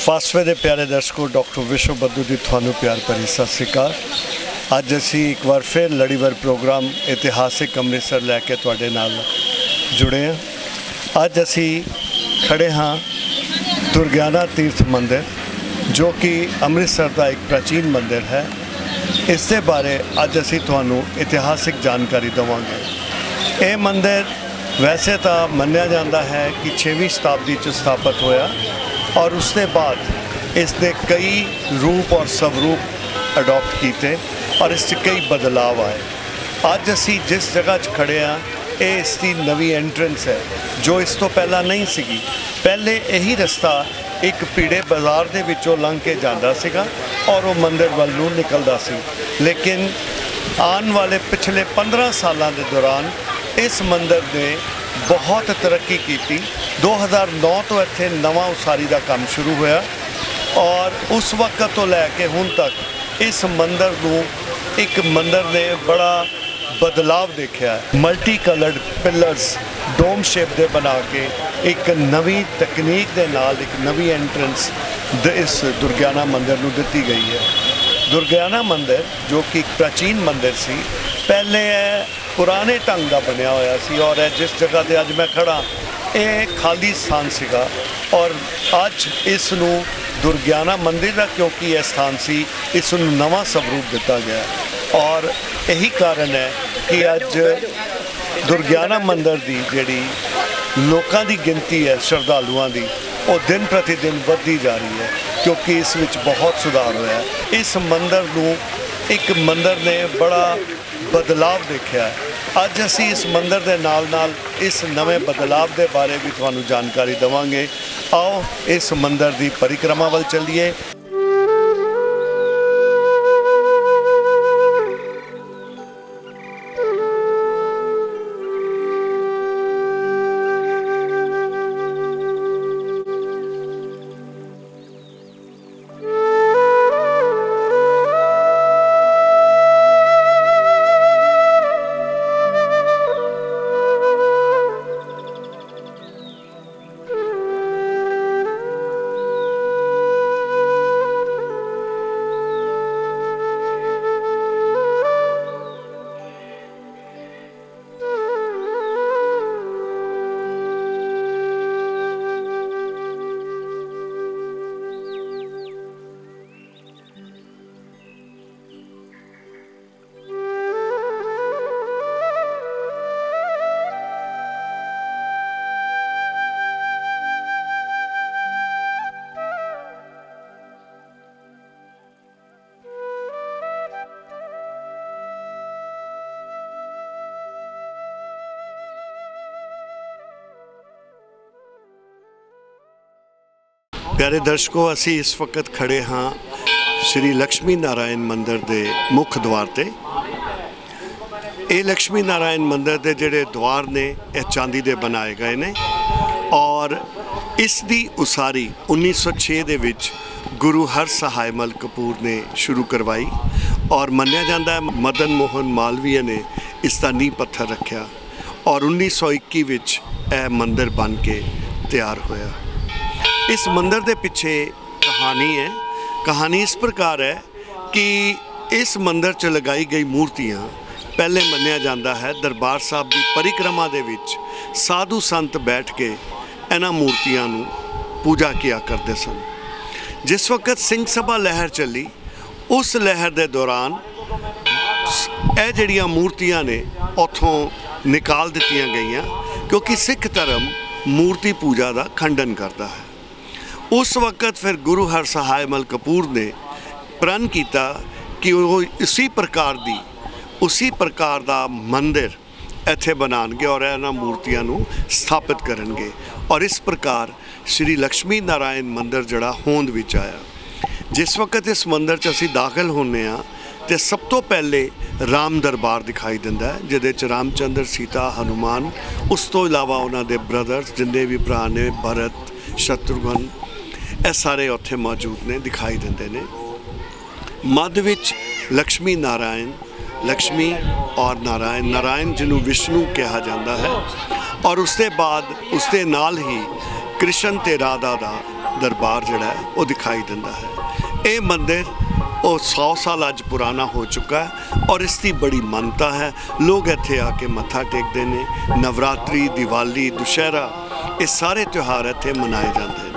फासवे के प्यारे दर्शकों, डॉक्टर विश्व बद्दू की थानू प्यार भरी सत श्री अकाल। अज असी एक बार फिर लड़ीवार प्रोग्राम इतिहासिक अमृतसर लैके तुहाडे नाल जुड़े हैं। अज असी खड़े हाँ दुर्गियाना तीर्थ मंदिर, जो कि अमृतसर का एक प्राचीन मंदिर है। इस दे बारे अज असी तुहानू इतिहासिक जानकारी देवांगे। ये मंदिर वैसे तो मन्निया जाता है कि 6वीं शताब्दी च स्थापित होया और उसके बाद इसने कई रूप और स्वरूप अडॉप्ट किए और इस कई बदलाव आए। अज असी जिस जगह खड़े हाँ ये इसकी नवी एंट्रेंस है, जो इस तो पहला नहीं सी। पहले यही रस्ता एक पीड़े बाज़ार के विचों लंघ के जाता सीगा और वो मंदिर वाल नूं निकलदा सी। लेकिन आने वाले पिछले 15 सालों के दौरान इस मंदिर ने बहुत तरक्की की। 2009 तो इत्थे नवा उसारी का काम शुरू होया और उस वक्त तो लैके हुण तक इस मंदिर नूं एक मंदिर ने बड़ा बदलाव देखा है। Multi coloured pillars dome shape दे बना के एक नवी तकनीक के नाल एक नवी एंट्रेंस इस दुर्गियाना मंदिर नूं दिती गई है। दुर्गियाना मंदिर जो कि एक प्राचीन मंदिर सी, पहले पुराने ढंग का बनया होया सी और जिस जगह पर अज मैं खड़ा ये खाली स्थान सीगा और अज इस दुर्गियाना मंदिर का क्योंकि यह स्थान सी, इस नवा स्वरूप दिता गया और यही कारण है कि अज दुर्गियाना मंदिर की जिहड़ी लोगों की गिनती है श्रद्धालुओं की, वो दिन प्रतिदिन बढ़ती जा रही है क्योंकि इस विच बहुत सुधार होया। इस मंदिर नूं एक मंदिर ने बड़ा बदलाव देखा है। अज असी इस मंदिर के नाल नाल इस नवे बदलाव के बारे भी तुहानू जानकारी देवांगे। आओ इस मंदिर की परिक्रमा वल चलिए। प्यारे दर्शकों, असी इस वक्त खड़े हाँ श्री लक्ष्मी नारायण मंदिर के मुख द्वार ते ये लक्ष्मी नारायण मंदिर के जोड़े द्वार ने यह चांदी के बनाए गए ने और इसकी उसारी 1906 दे विच गुरु हर सहायमल कपूर ने शुरू करवाई और मन्निया जाता है मदन मोहन मालवीय ने इसका नींह पत्थर रखा और 1921 विच यह मंदिर बन के तैयार होया। इस मंदिर के पिछे कहानी है। कहानी इस प्रकार है कि इस मंदिर च लगाई गई मूर्तियाँ पहले मन्निया जाता है दरबार साहब की परिक्रमा दे विच साधु संत बैठ के इन्हां मूर्तियां नूं पूजा किया करते सन। जिस वक्त सिंह सभा लहर चली उस लहर के दौरान यह जड़ियाँ मूर्तियां ने उतों निकाल दित्तियां गईयां क्योंकि सिख धर्म मूर्ति पूजा का खंडन करता है। उस वक्त फिर गुरु हर सहायमल कपूर ने प्रण किया कि वो उसी प्रकार का मंदिर इत्थे बनाएंगे और इन्हां मूर्तियां नूं स्थापित करेंगे और इस प्रकार श्री लक्ष्मी नारायण मंदिर जड़ा होंद विच आया। जिस वक्त इस मंदिर च असीं दाखिल होने तो सब तो पहले राम दरबार दिखाई दिंदा है जिहदे च रामचंद्र सीता हनुमान उस तो इलावा उन्हां दे ब्रदर्स जिन्ने भी भरा ने भरत शत्रुघ्न ये सारे उत्थे मौजूद ने दिखाई दिंदे ने। मध विच लक्ष्मी नारायण लक्ष्मी और नारायण नारायण जिन्हों विष्णु कहा जाता है और उसके बाद उसके नाल ही कृष्ण ते राधा का दरबार जड़ा है वो दिखाई दिंदा है। ये मंदिर वो 100 साल अज पुराना हो चुका है और इसकी बड़ी मानता है। लोग इत्थे आके मत्था टेकते हैं। नवरात्रि दिवाली दुशहरा ये सारे त्यौहार इत्थे मनाए जाते हैं।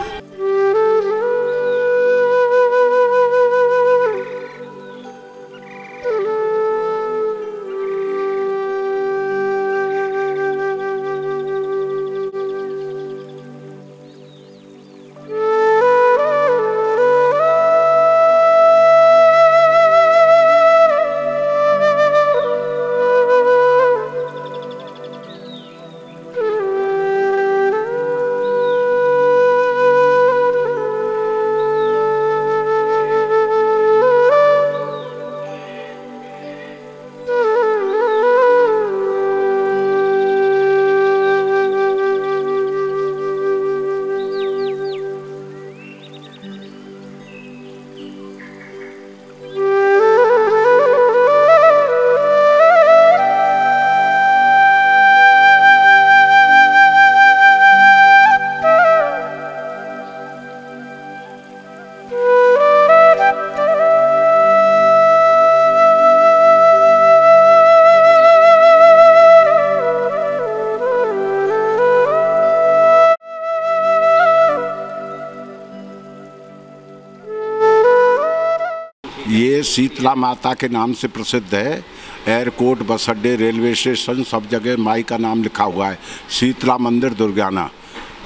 ये शीतला माता के नाम से प्रसिद्ध है। एयरपोर्ट बस अड्डे रेलवे स्टेशन सब जगह माई का नाम लिखा हुआ है, शीतला मंदिर दुर्गाना।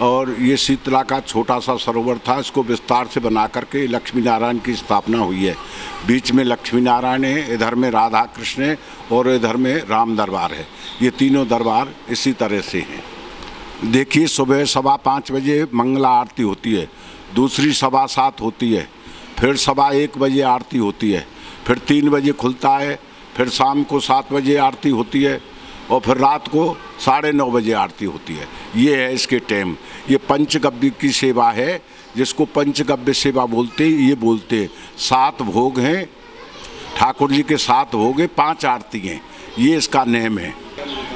और ये शीतला का छोटा सा सरोवर था, इसको विस्तार से बना करके लक्ष्मी नारायण की स्थापना हुई है। बीच में लक्ष्मी नारायण है, इधर में राधा कृष्ण है और इधर में राम दरबार है। ये तीनों दरबार इसी तरह से हैं। देखिए सुबह 5:15 बजे मंगला आरती होती है, दूसरी 7:15 होती है, फिर 1:15 बजे आरती होती है, फिर 3 बजे खुलता है, फिर शाम को 7 बजे आरती होती है और फिर रात को 9:30 बजे आरती होती है। ये है इसके टाइम। ये पंचगव्य की सेवा है, जिसको पंचगव्य सेवा बोलते ये बोलते 7 भोग हैं ठाकुर जी के, 7 भोग हैं, 5 आरती हैं, ये इसका नेम है।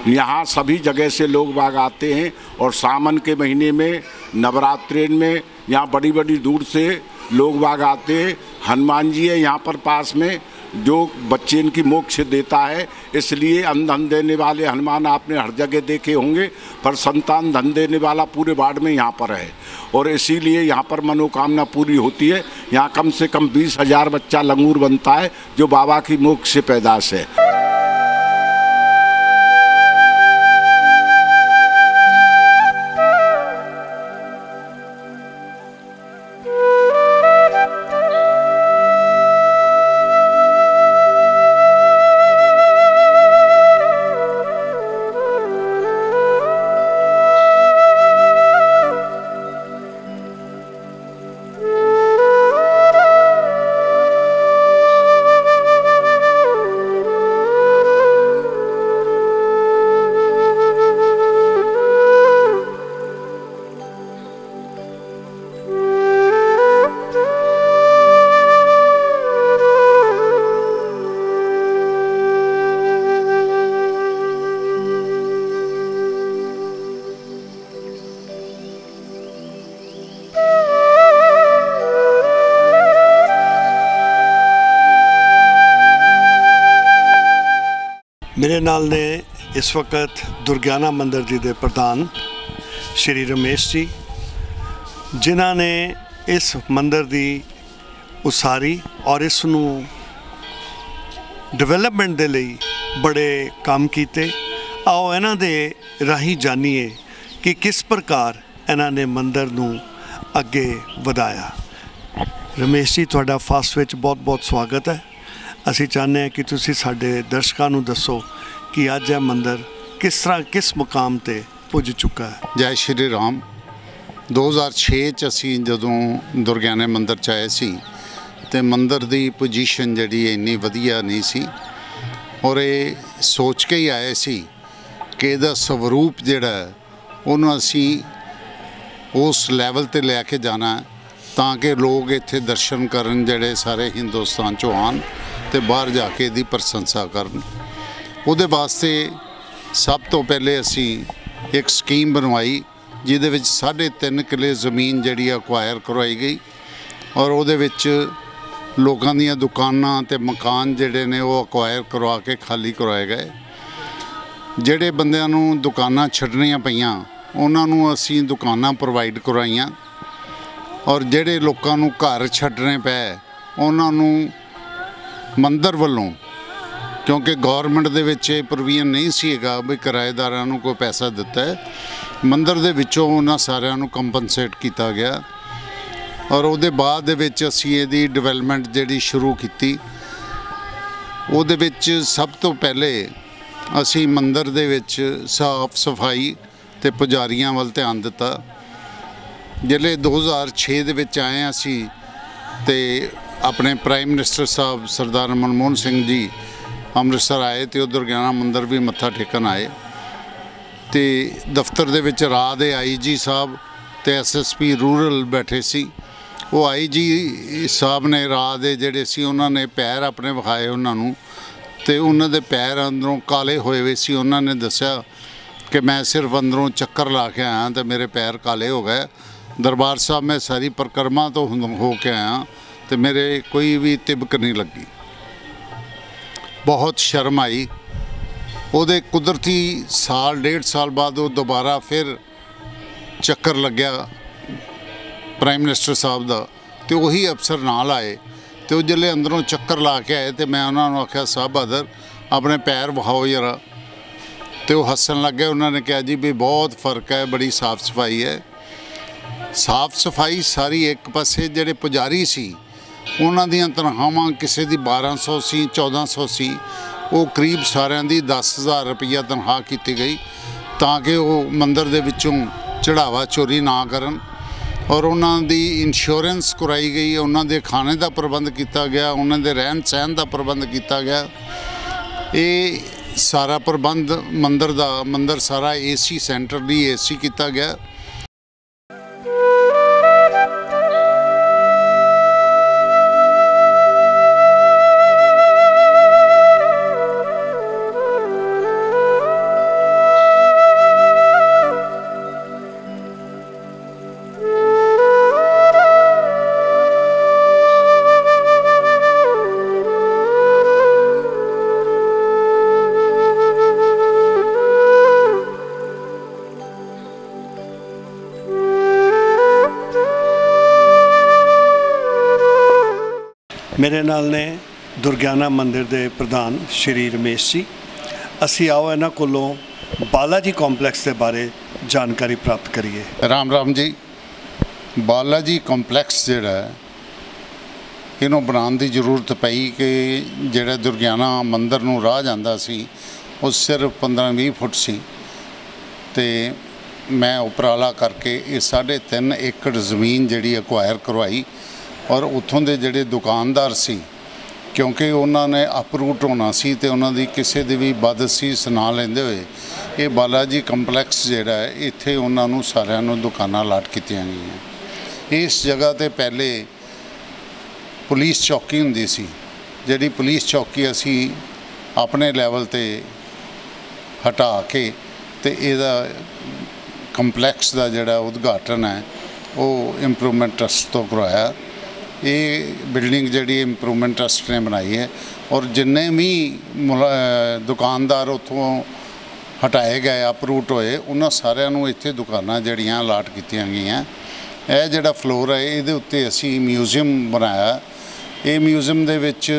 यहाँ सभी जगह से लोग बाग आते हैं और सावन के महीने में नवरात्रि में यहाँ बड़ी बड़ी दूर से लोग बाग आते हैं। हनुमान जी है यहाँ पर पास में, जो बच्चे इनकी मोक्ष देता है, इसलिए अन्न धन देने वाले हनुमान आपने हर जगह देखे होंगे, पर संतान धन देने वाला पूरे वार्ड में यहाँ पर है और इसीलिए यहाँ पर मनोकामना पूरी होती है। यहाँ कम से कम 20,000 बच्चा लंगूर बनता है जो बाबा की मोक्ष से पैदाश है। मेरे नाल ने इस वक्त दुर्गियाना मंदिर जी के प्रधान श्री रमेश जी, जिन्हों ने इस मंदिर की उसारी और इसनू डिवेलपमेंट के लिए बड़े काम किए। आओ इन्हां दे राही जानीए कि किस प्रकार इन्हां ने मंदिर नू अगे वधाया। रमेश जी, तुहाडा फास्ट विच बहुत बहुत स्वागत है। असी चाहते हैं कि तुसी साडे दर्शकों नू दसो कि अज यह मंदिर किस तरह किस मुकाम ते पुज चुका है। जय श्री राम। 2006 च असी जदों दुर्गियाने मंदिर च आए सी ते मंदिर दी पोजीशन जिहड़ी इन्नी वधिया नहीं सी और ये सोच के ही आए सी कि इहदा स्वरूप जिहड़ा उहनूं असी उस लैवल ते लैके जाना ताकि लोग इत्थे दर्शन करन, जिहड़े सारे हिंदुस्तान चों आन ते बाहर जाके इहदी प्रशंसा करन। उहदे वास्ते सब तो पहले असी एक स्कीम बनवाई जिहदे विच 3.5 किले ज़मीन जिहड़ी अक्वायर करवाई गई और उहदे विच लोकां दीयां दुकानां ते मकान जिहड़े ने वो अक्वायर करवा के खाली करवाए गए। जिहड़े बंदियां नूं दुकानां छड्डणियां पईयां उन्हां नूं असीं दुकानां प्रोवाइड करवाईयां और जिहड़े लोकां नूं घर छड्डणे पए उन्हां नूं मंदिर वल्लों, क्योंकि गौरमेंट दे विच ये प्रोविजन नहीं सीगा भी किराएदारां नूं कोई पैसा दिता है, मंदिर दे विचों उन्हां सारिआं नूं कंपनसेट किया गया और उहदे बाद दे विच असीं इहदी डिवेलपमेंट जिहड़ी शुरू कीती। उहदे विच सब तो पहले असीं मंदिर दे विच साफ सफाई ते पुजारियां वल ध्यान दिता। जिहले 2006 दे विच आए असीं ते अपने प्राइम मिनिस्टर साहब सरदार मनमोहन सिंह जी अमृतसर आए तो दुर्गियाना मंदिर भी मत्था टेकन आए तो दफ्तर दे विच राह दे IG साहब ते SSP रूरल बैठे सी। वो IG साहब ने राह दे जिहड़े सी उन्होंने पैर अपने विखाए उन्होंने ते उन्होंने पैर अंदरों काले होए हुए सी। उन्होंने दस्या कि मैं सिर्फ अंदरों चक्कर ला के आया तो मेरे पैर काले हो गए। दरबार साहब मैं सारी परिक्रमा तो हो के आया तो मेरे कोई भी तिबक नहीं लगी। बहुत शर्म आई। उहदे कुदरती साल 1.5 साल बाद वो दोबारा फिर चक्कर लग्या प्राइम मिनिस्टर साहब का तो वही अफसर नाल आए तो जिले अंदरों चक्कर ला के आए तो मैं उन्होंने आख्या साहब बहादुर अपने पैर विखाओ जरा तो वो हसन लग गए। उन्होंने कहा जी भी बहुत फ़र्क है, बड़ी साफ सफाई है। साफ सफाई सारी एक पासे जिहड़े पुजारी सी उन्हां दीयां तनख्वाहां किसी दी 1200 सी 1400 सी, वो करीब सारिਆਂ ਦੀ 10,000 रुपया तनख्वाह की गई ताकि वो मंदिर दे विचों चढ़ावा चोरी ना करन और उन्हां दी इंश्योरेंस कराई गई। उन्हां दे खाने का प्रबंध किया गया, उन्हां दे रहन सहन का प्रबंध किया गया। ये सारा प्रबंध मंदिर सारा AC सेंट्रली AC किया गया। मेरे नाल ने दुर्गियाना मंदिर के प्रधान श्री रमेश जी। असी आओ इन्हां कोलों बालाजी कॉम्पलैक्स के बारे जानकारी प्राप्त करिए। राम राम जी। बालाजी कॉम्पलैक्स जिहड़ा इन्हों बनाने की जरूरत पई कि जिहड़ा दुर्गियाना मंदिर नूं राह जांदा सी वो सिर्फ 15-20 फुट सी ते मैं उपराला करके ये 3.5 एकड़ ज़मीन जिहड़ी एक्वायर करवाई और उत्थों दे जिहड़े दुकानदार सी क्योंकि उन्होंने अपरूट होना सी ते उन्हां दी किसी दी भी बदअसीस ना लैंदे होए ये बालाजी कंपलैक्स जिहड़ा है इत्थे उन्हां नूं सारिआं नूं दुकानां लाट कीतियां गईआं। इस जगह ते पहले पुलिस चौकी हुंदी सी, जिहड़ी पुलिस चौकी असी अपने लैवल ते हटा के ते इहदा कंपलैक्स का जिहड़ा उद्घाटन है वो इंप्रूवमेंट ट्रस्ट तो करवाया। ये बिल्डिंग जिहड़ी इंप्रूवमेंट ट्रस्ट ने बनाई है और जिन्ने भी दुकानदार उत्थों हटाए गए अपरूट होए उन्होंने सारिਆਂ ਨੂੰ ਇੱਥੇ दुकाना जड़ियाँ अलाट कीतियां गईयां। ਇਹ ਜਿਹੜਾ फ्लोर है ਇਹਦੇ ਉੱਤੇ ਅਸੀਂ म्यूजियम बनाया। ਇਹ म्यूजियम ਦੇ ਵਿੱਚ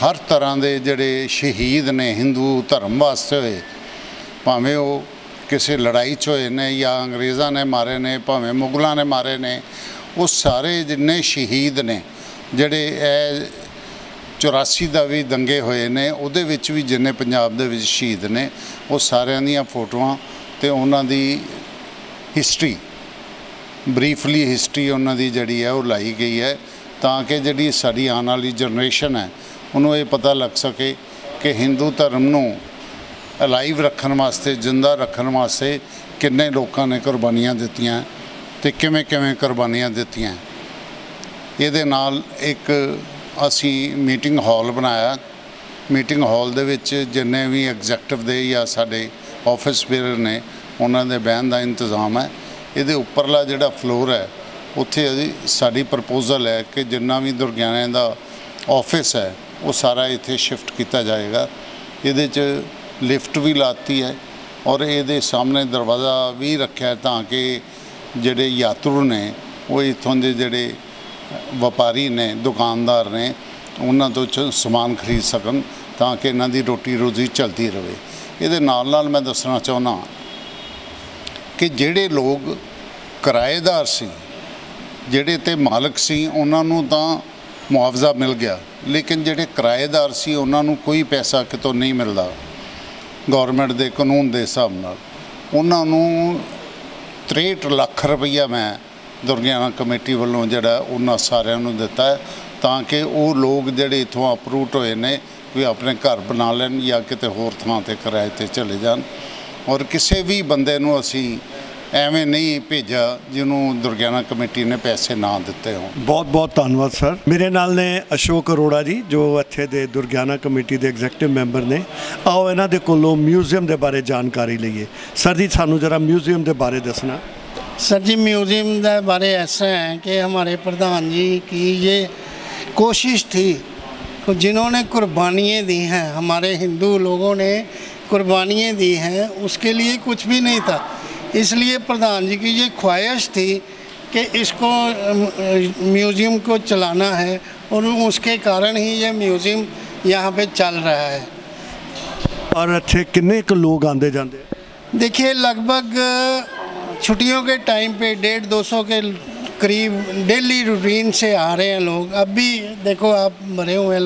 हर तरह के ਜਿਹੜੇ शहीद ने हिंदू धर्म वास्ते होए, भावें वो किसी लड़ाई च होए ने या अंग्रेज़ों ने मारे ने, भावें मुगलों ने मारे ने, वो सारे जिन्ने शहीद ने ਜਿਹੜੇ 84 ਦਾ भी दंगे होए ने ਉਹਦੇ ਵਿੱਚ भी जिन्ने पंजाब ਦੇ ਵਿੱਚ शहीद ने वो ਸਾਰਿਆਂ ਦੀਆਂ फोटोआं ਤੇ ਉਹਨਾਂ ਦੀ हिस्टरी ब्रीफली हिस्टरी ਉਹਨਾਂ ਦੀ ਜਿਹੜੀ है वो लाई गई है ਤਾਂ कि ਜਿਹੜੀ ਸਾਡੀ ਆਉਣ ਵਾਲੀ जनरेशन है ਉਹਨੂੰ ਇਹ पता लग सके कि हिंदू धर्म ਨੂੰ ਅਲਾਈਵ ਰੱਖਣ ਵਾਸਤੇ जिंदा ਰੱਖਣ ਵਾਸਤੇ ਕਿੰਨੇ ਲੋਕਾਂ ਨੇ ਕੁਰਬਾਨੀਆਂ ਦਿੱਤੀਆਂ ਤੇ ਕਿਵੇਂ ਕਿਵੇਂ ਕੁਰਬਾਨੀਆਂ ਦਿੱਤੀਆਂ। ਇਹਦੇ ਨਾਲ ਇੱਕ ਅਸੀਂ ਮੀਟਿੰਗ ਹਾਲ ਬਣਾਇਆ। ਮੀਟਿੰਗ ਹਾਲ ਦੇ ਵਿੱਚ ਜਿੰਨੇ ਵੀ ਐਗਜ਼ੈਕਟਿਵ ਦੇ ਜਾਂ ਸਾਡੇ ਆਫਿਸ ਬੇਅਰ ਨੇ ਉਹਨਾਂ ਦੇ ਬਹਿਣ ਦਾ ਇੰਤਜ਼ਾਮ ਹੈ। ਇਹਦੇ ਉੱਪਰਲਾ ਜਿਹੜਾ ਫਲੋਰ ਹੈ ਉੱਥੇ ਸਾਡੀ ਪ੍ਰਪੋਜ਼ਲ ਹੈ ਕਿ ਜਿੰਨਾ ਵੀ ਦੁਰਗਿਆਨੇ ਦਾ ਆਫਿਸ ਹੈ ਉਹ ਸਾਰਾ ਇੱਥੇ ਸ਼ਿਫਟ ਕੀਤਾ ਜਾਏਗਾ। ਇਹਦੇ 'ਚ ਲਿਫਟ ਵੀ ਲਾਤੀ ਹੈ ਔਰ ਇਹਦੇ ਸਾਹਮਣੇ ਦਰਵਾਜ਼ਾ ਵੀ ਰੱਖਿਆ ਤਾਂ ਕਿ ਜਿਹੜੇ ਯਾਤਰੂ ਨੇ ਉਹ ਇੱਥੋਂ ਦੇ ਜਿਹੜੇ ਵਪਾਰੀ ਨੇ ਦੁਕਾਨਦਾਰ ਨੇ ਉਹਨਾਂ ਤੋਂ ਸਮਾਨ ਖਰੀਦ ਸਕਣ ਤਾਂ ਕਿ ਇਹਨਾਂ ਦੀ ਰੋਟੀ ਰੋਜ਼ੀ ਚਲਦੀ ਰਹੇ। ਇਹਦੇ ਨਾਲ ਨਾਲ ਮੈਂ ਦੱਸਣਾ ਚਾਹੁੰਦਾ ਕਿ ਜਿਹੜੇ ਲੋਕ ਕਿਰਾਏਦਾਰ ਸੀ, ਜਿਹੜੇ ਤੇ ਮਾਲਕ ਸੀ, ਉਹਨਾਂ ਨੂੰ ਤਾਂ ਮੁਆਵਜ਼ਾ ਮਿਲ ਗਿਆ, ਲੇਕਿਨ ਜਿਹੜੇ ਕਿਰਾਏਦਾਰ ਸੀ ਉਹਨਾਂ ਨੂੰ ਕੋਈ ਪੈਸਾ ਕਿਤੋਂ ਨਹੀਂ ਮਿਲਦਾ। ਗੌਰਮੈਂਟ ਦੇ ਕਾਨੂੰਨ ਦੇ ਹਿਸਾਬ ਨਾਲ ਉਹਨਾਂ ਨੂੰ 63 ਲੱਖ ਰੁਪਈਆ ਮੈਂ ਦੁਰਗਿਆਨਾ ਕਮੇਟੀ ਵੱਲੋਂ ਜਿਹੜਾ ਉਹਨਾਂ ਸਾਰਿਆਂ ਨੂੰ ਦਿੱਤਾ ਹੈ ਤਾਂ ਕਿ ਉਹ ਲੋਕ ਜਿਹੜੇ ਇੱਥੋਂ ਅਪਰੂਟ ਹੋਏ ਨੇ ਵੀ ਆਪਣੇ ਘਰ ਬਣਾ ਲੈਣ ਜਾਂ ਕਿਤੇ ਹੋਰ ਥਾਂ 'ਤੇ ਕਿਰਾਏ 'ਤੇ ਚਲੇ ਜਾਣ। ਔਰ ਕਿਸੇ ਵੀ ਬੰਦੇ ਨੂੰ ਅਸੀਂ ਐਵੇਂ ਨਹੀਂ ਭੇਜਿਆ ਜਿਹਨੂੰ ਦੁਰਗਿਆਨਾ ਕਮੇਟੀ ਨੇ ਪੈਸੇ ਨਾ ਦਿੱਤੇ ਹੋਣ। ਬਹੁਤ ਬਹੁਤ ਧੰਨਵਾਦ ਸਰ। ਮੇਰੇ ਨਾਲ ਨੇ ਅਸ਼ੋਕ ਅਰੋੜਾ ਜੀ ਜੋ ਇੱਥੇ ਦੇ ਦੁਰਗਿਆਨਾ ਕਮੇਟੀ ਦੇ ਐਗਜ਼ੈਕਟਿਵ ਮੈਂਬਰ ਨੇ। ਆਓ ਇਹਨਾਂ ਦੇ ਕੋਲੋਂ ਮਿਊਜ਼ੀਅਮ ਦੇ ਬਾਰੇ ਜਾਣਕਾਰੀ ਲਈਏ। ਸਰ ਜੀ ਸਾਨੂੰ ਜਰਾ ਮਿਊਜ਼ੀਅਮ ਦੇ ਬਾਰੇ ਦੱਸਣਾ। सर जी म्यूज़ियम के बारे ऐसा है कि हमारे प्रधान जी की ये कोशिश थी, जिन्होंने कुर्बानियाँ दी हैं, हमारे हिंदू लोगों ने कुर्बानियाँ दी हैं, उसके लिए कुछ भी नहीं था। इसलिए प्रधान जी की ये ख्वाहिश थी कि इसको म्यूज़ियम को चलाना है और उसके कारण ही ये म्यूज़ियम यहाँ पे चल रहा है। और अच्छे कितने लोग आते जाते? देखिए लगभग छुट्टियों के टाइम पे 150-200 के करीब डेली रूटीन से आ रहे हैं लोग। अब भी देखो आप मरे हुए हैं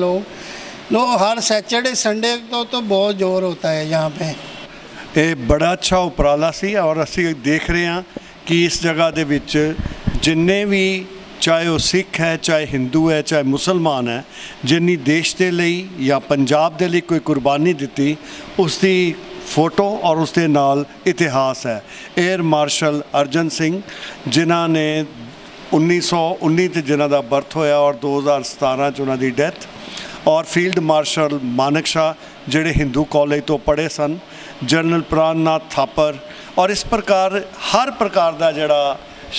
लोग हर सैटरडे संडे तो बहुत जोर होता है यहाँ पे। ये बड़ा अच्छा उपराला सी और असी देख रहे हैं कि इस जगह दे विच जिन्ने भी चाहे वो सिख है, चाहे हिंदू है, चाहे मुसलमान है, जिन्नी देश के लिए या पंजाब के लिए कोई कुर्बानी दी उसकी फोटो और उसके नाल इतिहास है। एयर मार्शल अर्जन सिंह जिन्हों ने 1919 जिन्हों का बर्थ होया और 2017 च उन्हों की डैथ, और फील्ड मार्शल मानक शाह जिहड़े हिंदू कॉलेज तो पढ़े सन, जनरल प्राणनाथ थापर, और इस प्रकार हर प्रकार का जिहड़ा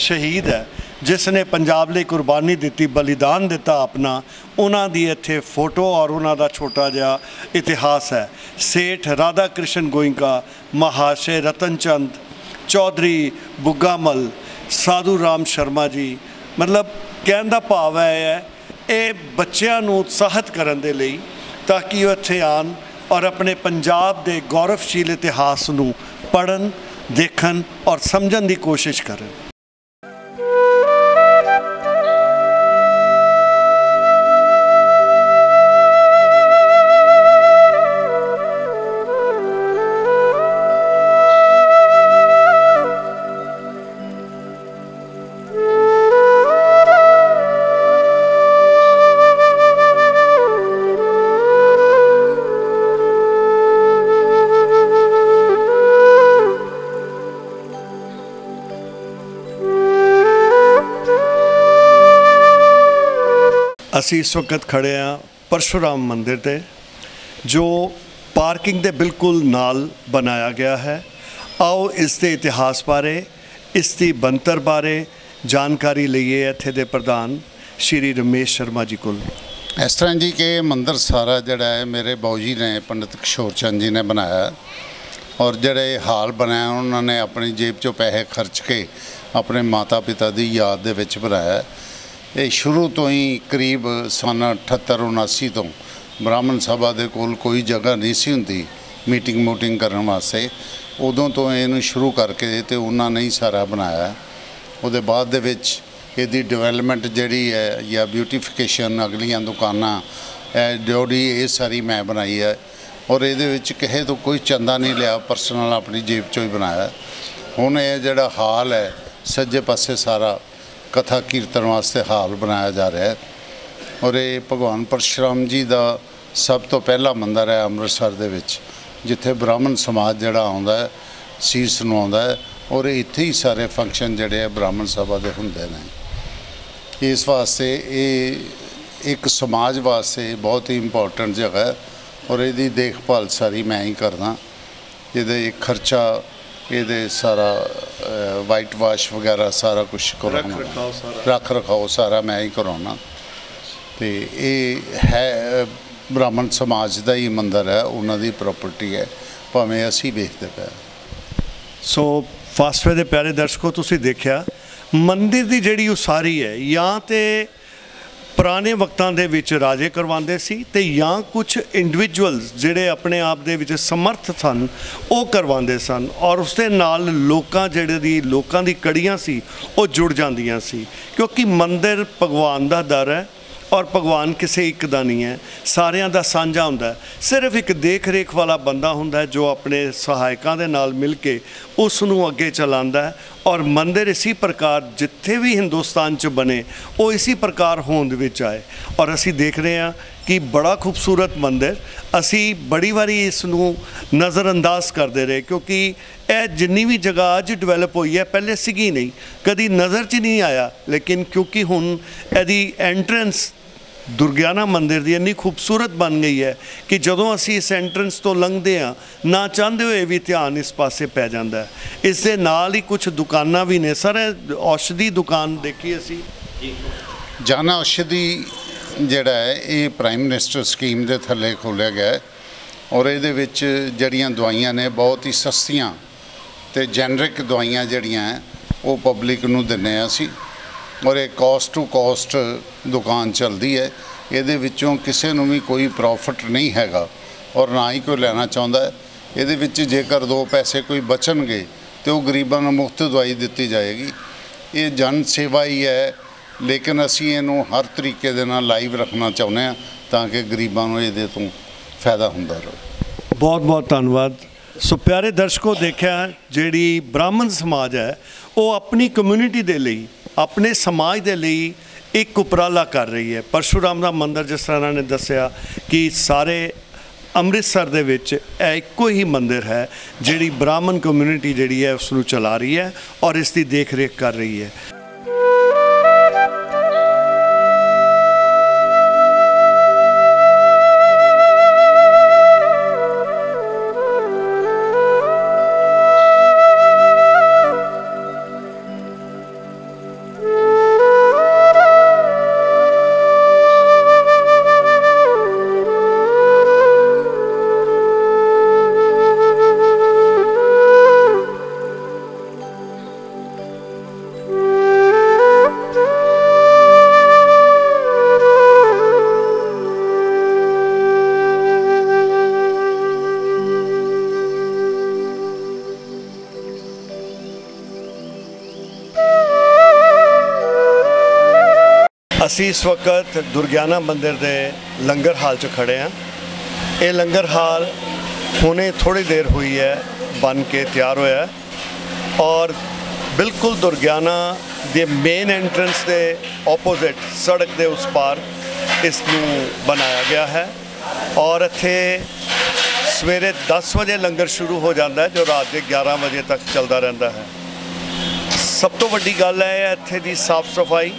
शहीद है जिसने पंजाब लिए कुर्बानी दी, बलिदान दिता अपना, उन्हां दी इत्थे फोटो और उन्हां दा छोटा जिहा इतिहास है। सेठ राधा कृष्ण गोइंका, महाशय रतन चंद, चौधरी बुग्गामल, साधु राम शर्मा जी, मतलब कहने का भाव है ये बच्चों को उत्साहित करने के लिए ताकि वो इत्थे आन और अपने पंजाब के गौरवशील इतिहास को पढ़न, देखन और समझन की कोशिश करें। असी इस वक्त खड़े हाँ परशुराम मंदिर ते जो पार्किंग के बिल्कुल नाल बनाया गया है। आओ इसके इतिहास बारे, इसकी बनतर बारे जानकारी लईए इत्थे दे प्रधान श्री रमेश शर्मा जी को। इस तरह जी कि मंदिर सारा जड़ा है मेरे बाऊ जी ने पंडित किशोर चंद जी ने बनाया और जड़े हाल बनाया उन्होंने अपनी जेब चों पैसे खर्च के अपने माता पिता की याद दे विच बनाया। ये शुरू तो ही करीब सन 78-79 तो ब्राह्मण सभा दे कोल कोई जगह नहीं सी हुंदी मीटिंग मूटिंग करने वास्ते, उदों तो इनू शुरू करके तो उन्होंने ही सारा बनाया। उहदे बाद दे विच इहदी डिवेलपमेंट जिहड़ी है या ब्यूटिफिकेशन अगलियां दुकानां जोड़ी ये सारी मैं बनाई है और ये किसी तो कोई चंदा नहीं लिया, परसनल अपनी जेब चो ही बनाया। हुण ये जिहड़ा हाल है सज्जे पासे सारा कथा कीर्तन वास्ते हाल बनाया जा रहा है और ये भगवान परशुराम जी का सब तो पहला मंदिर है अमृतसर दे विच जिथे ब्राह्मण समाज जिहड़ा आउंदा है सीस नवाउंदा है और इत्थे ही सारे फंक्शन जिहड़े है ब्राह्मण सभा दे हुंदे ने। इस वास्ते ये एक समाज वास्ते बहुत ही इंपॉर्टेंट जगह है और यदी देखभाल सारी मैं ही करदा। ये खर्चा ये सारा वाइट वाश वगैरह सारा कुछ कराना, रख रखाव सारा मैं ही कराना। तो ये है ब्राह्मण समाज का ही मंदिर है, उन्होंने प्रॉपर्टी है, भावें असी वेखते पे। सो फास्टवे दे प्यारे दर्शकों तुसीं देखिया मंदिर की जिहड़ी उसारी है या तो पुराने वक्तां दे विच राजे करवाते सी ते या कुछ इंडिविजुअल्स जिहड़े अपने आप दे विच समर्थ सन वो करवाते सन और उसदे नाल लोकां लोकां दी कड़ियां सी वो जुड़ जांदियां सी क्योंकि मंदिर भगवान दा दर है और भगवान किसी एक का नहीं है, सारियां दा सांझा हुंदा है। सिर्फ एक देख रेख वाला बंदा हुंदा है जो अपने सहायकों के नाल मिल के उसनूं अगे चलांदा है और मंदिर इसी प्रकार जिथे भी हिंदुस्तान च बने वो इसी प्रकार होंद विच आए और असी देख रहे हैं कि बड़ा खूबसूरत मंदिर असी बड़ी बारी इसनूं नज़रअंदाज करते रहे क्योंकि यह जिन्नी भी जगह अज डिवेलप हुई है पहले सीगी नहीं, कभी नज़र च नहीं आया, लेकिन क्योंकि हुण इहदी एंट्रेंस दुर्गियाना मंदिर की इन्नी खूबसूरत बन गई है कि जदों असी इस एंट्रेंस तो लंघते हाँ ना चाहते हुए भी ध्यान इस पासे पै जाता है। इस दे नाल ही कुछ दुकानां भी ने। सर औषधि दुकान देखी असी जन औषधि जिहड़ा है ये प्राइम मिनिस्टर स्कीम के थले खोलिया गया है और ये जड़ियाँ दवाइयाँ ने बहुत ही सस्तियाँ तो जेनरिक दवाइयाँ जड़ियाँ हैं वो पब्लिक नूं दिन्ने असी और एक कॉस्ट टू कॉस्ट दुकान चलती है। ये किसी नूं भी कोई प्रॉफिट नहीं हैगा और ना ही कोई लेना चाहता है। ये जेकर 2 पैसे कोई बचनगे तो वो गरीबां नूं मुफ्त दवाई दी जाएगी। ये जन सेवा ही है, लेकिन असी इनू हर तरीके दे नाल लाइव रखना चाहुंदे हां ताकि गरीबां नूं इहदे तों फायदा हुंदा रहे। बहुत बहुत धन्यवाद। सो प्यारे दर्शकों देखिया जिहड़ी ब्राह्मण समाज है वो अपनी कम्यूनिटी दे लई अपने समाज दे लई एक उपराला कर रही है। परशुराम दा मंदिर जिस तरह ने दसिया कि सारे अमृतसर दे विच इक्को ही मंदिर है जिहड़ी ब्राह्मण कम्यूनिटी जिहड़ी है उसनूं चला रही है और इसकी देख रेख कर रही है। असी इस वक्त दुर्गियाना मंदिर के लंगर हाल च खड़े हैं। ये लंगर हाल हुणे थोड़ी देर हुई है बन के तैयार होया है और बिल्कुल दुर्गियाना दे मेन एंट्रेंस के ऑपोजिट सड़क के उस पार इसनूं बनाया गया है और इत्थे सवेरे 10 बजे लंगर शुरू हो जाता है जो रात के 11 बजे तक चलता रहता है। सब तो वड्डी गल है इत्थे दी साफ सफाई,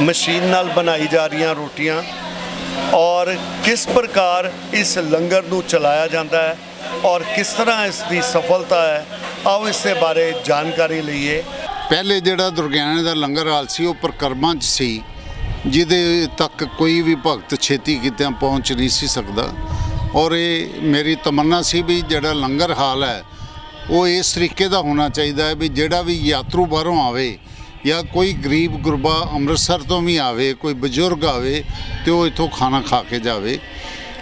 मशीन नाल बनाई जा रही रोटियां और किस प्रकार इस लंगर नूं चलाया जाता है और किस तरह इसकी सफलता है, आओ इसके बारे जानकारी लईए। पहले जिहड़ा दुर्गियाने दा लंगर हाल सी वो परिक्रमा च सी ਜਿਹਦੇ ਤੱਕ ਕੋਈ ਵੀ ਭਗਤ ਛੇਤੀ ਕਿਤੇ ਪਹੁੰਚ ਨਹੀਂ ਸੀ ਸਕਦਾ। ਔਰ ਇਹ ਮੇਰੀ ਤਮੰਨਾ ਸੀ ਵੀ ਜਿਹੜਾ ਲੰਗਰ ਹਾਲ ਹੈ ਉਹ ਇਸ ਤਰੀਕੇ ਦਾ ਹੋਣਾ ਚਾਹੀਦਾ ਹੈ ਵੀ ਜਿਹੜਾ ਵੀ ਯਾਤਰੂ ਬਾਹਰੋਂ ਆਵੇ ਜਾਂ ਕੋਈ ਗਰੀਬ ਗੁਰਬਾ ਅੰਮ੍ਰਿਤਸਰ ਤੋਂ ਵੀ ਆਵੇ, ਕੋਈ ਬਜ਼ੁਰਗ ਆਵੇ ਤੇ ਉਹ ਇੱਥੋਂ ਖਾਣਾ ਖਾ ਕੇ ਜਾਵੇ।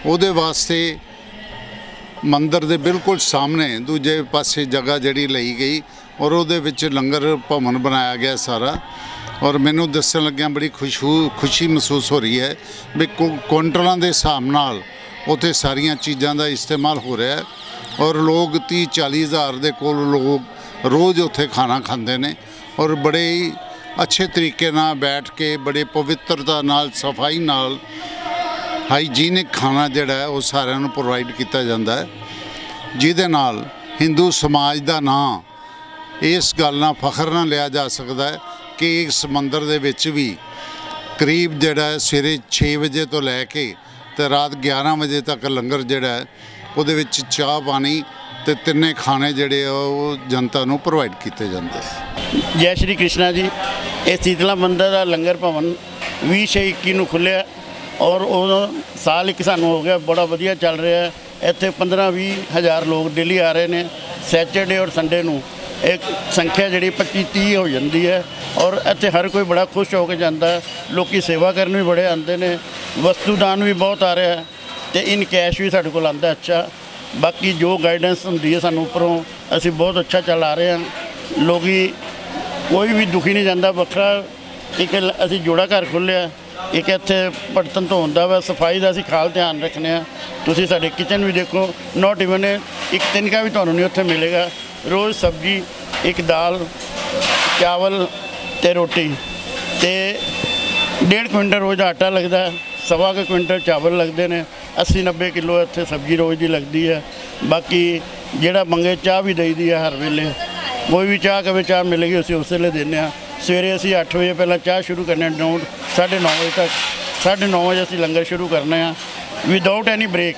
ਉਹਦੇ ਵਾਸਤੇ ਮੰਦਿਰ ਦੇ ਬਿਲਕੁਲ ਸਾਹਮਣੇ ਦੂਜੇ ਪਾਸੇ ਜਗ੍ਹਾ ਜਿਹੜੀ ਲਈ ਗਈ ਔਰ ਉਹਦੇ ਵਿੱਚ ਲੰਗਰ ਭਵਨ ਬਣਾਇਆ ਗਿਆ ਸਾਰਾ। ਔਰ ਮੈਨੂੰ ਦੱਸਣ ਲੱਗਿਆ ਬੜੀ ਖੁਸ਼ੀ ਮਹਿਸੂਸ ਹੋ ਰਹੀ ਹੈ ਵੀ ਕੁਇੰਟਲਾਂ ਦੇ ਹਿਸਾਬ ਨਾਲ ਉੱਥੇ ਸਾਰੀਆਂ ਚੀਜ਼ਾਂ ਦਾ ਇਸਤੇਮਾਲ ਹੋ ਰਿਹਾ ਹੈ ਔਰ ਲੋਕ 30-40 ਹਜ਼ਾਰ ਦੇ ਕੋਲ ਲੋਕ ਰੋਜ਼ ਉੱਥੇ ਖਾਣਾ ਖਾਂਦੇ ਨੇ ਔਰ ਬੜੇ ਹੀ ਅੱਛੇ ਤਰੀਕੇ ਨਾਲ ਬੈਠ ਕੇ ਬੜੇ ਪਵਿੱਤਰਤਾ ਨਾਲ ਸਫਾਈ ਨਾਲ ਹਾਈਜੀਨਿਕ ਖਾਣਾ ਜਿਹੜਾ ਹੈ ਉਹ ਸਾਰਿਆਂ ਨੂੰ ਪ੍ਰੋਵਾਈਡ ਕੀਤਾ ਜਾਂਦਾ ਹੈ, ਜਿਹਦੇ ਨਾਲ ਹਿੰਦੂ ਸਮਾਜ ਦਾ ਨਾਂ ਇਸ ਗੱਲ ਨਾਲ ਫਖਰ ਨਾਲ ਲਿਆ ਜਾ ਸਕਦਾ ਹੈ ਕਿ ਇਸ ਮੰਦਿਰ ਦੇ ਵਿੱਚ ਵੀ ਕਰੀਬ ਜਿਹੜਾ ਸਵੇਰੇ 6 ਵਜੇ ਤੋਂ ਲੈ ਕੇ ਤੇ ਰਾਤ 11 ਵਜੇ ਤੱਕ ਲੰਗਰ ਜਿਹੜਾ ਹੈ ਉਹਦੇ ਵਿੱਚ ਚਾਹ ਪਾਣੀ ਤੇ ਤਿੰਨੇ ਖਾਣੇ ਜਿਹੜੇ ਆ ਉਹ ਜਨਤਾ ਨੂੰ ਪ੍ਰੋਵਾਈਡ ਕੀਤੇ ਜਾਂਦੇ। ਜੈ ਸ਼੍ਰੀ ਕ੍ਰਿਸ਼ਨਾ ਜੀ। ਇਹ ਸੀਤਲਾ ਮੰਦਿਰ ਦਾ ਲੰਗਰ ਭਵਨ 20/6/21 ਨੂੰ ਖੁੱਲ੍ਹਿਆ ਔਰ ਉਹ ਸਾਲ ਇੱਕ ਸਾਨੂੰ ਹੋ ਗਿਆ, ਬੜਾ ਵਧੀਆ ਚੱਲ ਰਿਹਾ। ਇੱਥੇ 15-20 ਹਜ਼ਾਰ ਲੋਕ ਡੇਲੀ ਆ ਰਹੇ ਨੇ। ਸੈਚਰਡੇ ਔਰ ਸੰਡੇ ਨੂੰ ਇੱਕ ਸੰਖਿਆ ਜਿਹੜੀ 25-30 ਹੋ ਜਾਂਦੀ ਹੈ ਔਰ ਇੱਥੇ ਹਰ ਕੋਈ ਬੜਾ ਖੁਸ਼ ਹੋ ਕੇ ਜਾਂਦਾ ਹੈ। ਲੋਕ ਸੇਵਾ ਕਰਨ ਵੀ ਬੜੇ ਆਉਂਦੇ ਨੇ, ਵਸਤੂ ਦਾਨ ਵੀ ਬਹੁਤ ਆ ਰਿਹਾ ਅਤੇ ਇਨ ਕੈਸ਼ ਵੀ ਸਾਡੇ ਕੋਲ ਆਉਂਦਾ ਅੱਛਾ। ਬਾਕੀ ਜੋ ਗਾਈਡੈਂਸ ਹੁੰਦੀ ਹੈ ਸਾਨੂੰ ਉੱਪਰੋਂ, ਅਸੀਂ ਬਹੁਤ ਅੱਛਾ ਚਲਾ ਰਹੇ ਹਾਂ। ਲੋਕ ਕੋਈ ਵੀ ਦੁਖੀ ਨਹੀਂ ਜਾਂਦਾ। ਵੱਖਰਾ ਇੱਕ ਅਸੀਂ ਜੋੜਾ ਘਰ ਖੋਲ੍ਹਿਆ, ਇੱਕ ਇੱਥੇ ਬਰਤਨ ਧੋਣ ਦਾ ਵਾ, ਸਫਾਈ ਦਾ ਅਸੀਂ ਖਾਲ ਧਿਆਨ ਰੱਖਦੇ ਹਾਂ। ਤੁਸੀਂ ਸਾਡੇ ਕਿਚਨ ਵੀ ਦੇਖੋ, ਨੋਟ ਇਵਨ ਇੱਕ ਤਿਨਕਾ ਵੀ ਤੁਹਾਨੂੰ ਨਹੀਂ ਉੱਥੇ ਮਿਲੇਗਾ। ਰੋਜ਼ ਸਬਜ਼ੀ, ਇੱਕ ਦਾਲ, ਚਾਵਲ ਤੇ ਰੋਟੀ ਤੇ 1.5 ਕੁਇੰਟਲ ਰੋਜ਼ ਦਾ ਆਟਾ ਲੱਗਦਾ, 1.25 ਕੁਇੰਟਲ ਚਾਵਲ ਲੱਗਦੇ ਨੇ, 80-90 ਕਿਲੋ ਇੱਥੇ ਸਬਜ਼ੀ ਰੋਜ਼ ਦੀ ਲੱਗਦੀ ਹੈ। ਬਾਕੀ ਜਿਹੜਾ ਮੰਗੇ ਚਾਹ ਵੀ ਦੇਈਦੀ ਹੈ ਹਰ ਵੇਲੇ। ਕੋਈ ਵੀ ਚਾਹ ਕਵੇ ਚਾਹ ਮਿਲੇਗੀ ਅਸੀਂ ਉਸ ਵੇਲੇ ਦਿੰਦੇ ਹਾਂ। ਸਵੇਰੇ ਅਸੀਂ 8 ਵਜੇ ਪਹਿਲਾਂ ਚਾਹ ਸ਼ੁਰੂ ਕਰਨੇ, 9:30 ਵਜੇ ਤੱਕ। 9:30 ਵਜੇ ਅਸੀਂ ਲੰਗਰ ਸ਼ੁਰੂ ਕਰਨੇ ਆ ਵਿਦਆਊਟ ਐਨੀ ਬ੍ਰੇਕ।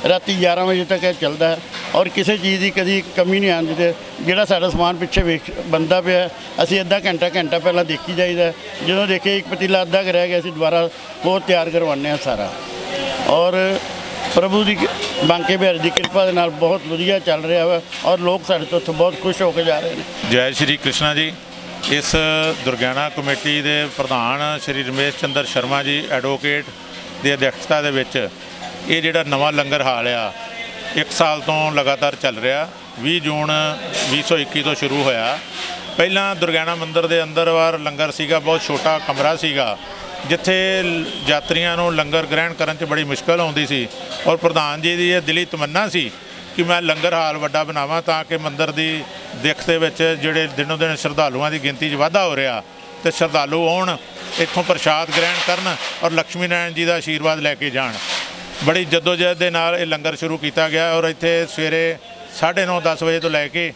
ਰਾਤੀ 11 ਵਜੇ ਤੱਕ ਇਹ ਚੱਲਦਾ ਹੈ ਔਰ ਕਿਸੇ ਚੀਜ਼ ਦੀ ਕਦੀ ਕਮੀ ਨਹੀਂ ਆਉਣ ਦਿੰਦੇ। ਜਿਹੜਾ ਸਾਡਾ ਸਮਾਨ ਪਿੱਛੇ ਬਣਦਾ ਪਿਆ ਅਸੀਂ ਅੱਧਾ ਘੰਟਾ ਪਹਿਲਾਂ ਦੇਖੀ ਜਾਈਦਾ। ਜਦੋਂ ਦੇਖੇ ਇੱਕ ਪਤੀਲਾ ਅੱਧਾ ਕੁ ਰਹਿ ਗਿਆ ਅਸੀਂ ਦੁਬਾਰਾ ਹੋਰ ਤਿਆਰ ਕਰਵਾਉਂਦੇ ਹਾਂ ਸਾਰਾ। ਔਰ ਪ੍ਰਭੂ ਦੀ ਬਾਂਕੇ ਬਿਹਾਰੀ ਦੀ ਕਿਰਪਾ ਦੇ ਨਾਲ ਬਹੁਤ ਵਧੀਆ ਚੱਲ ਰਿਹਾ ਵਾ ਔਰ ਲੋਕ ਸਾਡੇ ਤੋਂ ਉੱਥੋਂ ਬਹੁਤ ਖੁਸ਼ ਹੋ ਕੇ ਜਾ ਰਹੇ ਨੇ। ਜੈ ਸ਼੍ਰੀ ਕ੍ਰਿਸ਼ਨਾ ਜੀ। ਇਸ ਦੁਰਗਿਆਨਾ ਕਮੇਟੀ ਦੇ ਪ੍ਰਧਾਨ ਸ਼੍ਰੀ ਰਮੇਸ਼ ਚੰਦਰ ਸ਼ਰਮਾ ਜੀ ਐਡਵੋਕੇਟ ਦੀ ਅਧਿਕਸ਼ਤਾ ਦੇ ਵਿੱਚ ਇਹ ਜਿਹੜਾ ਨਵਾਂ ਲੰਗਰ ਹਾਲ ਆ 1 ਸਾਲ ਤੋਂ ਲਗਾਤਾਰ ਚੱਲ ਰਿਹਾ। 20 ਜੂਨ 2021 ਤੋਂ ਸ਼ੁਰੂ ਹੋਇਆ। ਪਹਿਲਾਂ ਦੁਰਗਿਆਨਾ ਮੰਦਿਰ ਦੇ ਅੰਦਰ ਵਾਰ ਲੰਗਰ ਸੀਗਾ, ਬਹੁਤ ਛੋਟਾ ਕਮਰਾ ਸੀਗਾ ਜਿੱਥੇ ਯਾਤਰੀਆਂ ਨੂੰ ਲੰਗਰ ਗ੍ਰਹਿਣ ਕਰਨ 'ਚ ਬੜੀ ਮੁਸ਼ਕਲ ਆਉਂਦੀ ਸੀ ਔਰ ਪ੍ਰਧਾਨ ਜੀ ਦੀ ਇਹ ਦਿਲੀ ਤਮੰਨਾ ਸੀ ਕਿ ਮੈਂ ਲੰਗਰ ਹਾਲ ਵੱਡਾ ਬਣਾਵਾਂ ਤਾਂ ਕਿ ਮੰਦਿਰ ਦੀ ਦਿੱਖ ਦੇ ਵਿੱਚ ਜਿਹੜੇ ਦਿਨੋਂ ਦਿਨ ਸ਼ਰਧਾਲੂਆਂ ਦੀ ਗਿਣਤੀ 'ਚ ਵਾਧਾ ਹੋ ਰਿਹਾ ਅਤੇ ਸ਼ਰਧਾਲੂ ਆਉਣ, ਇੱਥੋਂ ਪ੍ਰਸ਼ਾਦ ਗ੍ਰਹਿਣ ਕਰਨ ਔਰ ਲਕਸ਼ਮੀ ਨਾਰਾਇਣ ਜੀ ਦਾ ਆਸ਼ੀਰਵਾਦ ਲੈ ਕੇ ਜਾਣ। ਬੜੀ ਜੱਦੋਜਹਿਦ ਦੇ ਨਾਲ ਇਹ ਲੰਗਰ ਸ਼ੁਰੂ ਕੀਤਾ ਗਿਆ ਔਰ ਇੱਥੇ ਸਵੇਰੇ 9:30-10 ਵਜੇ ਤੋਂ ਲੈ ਕੇ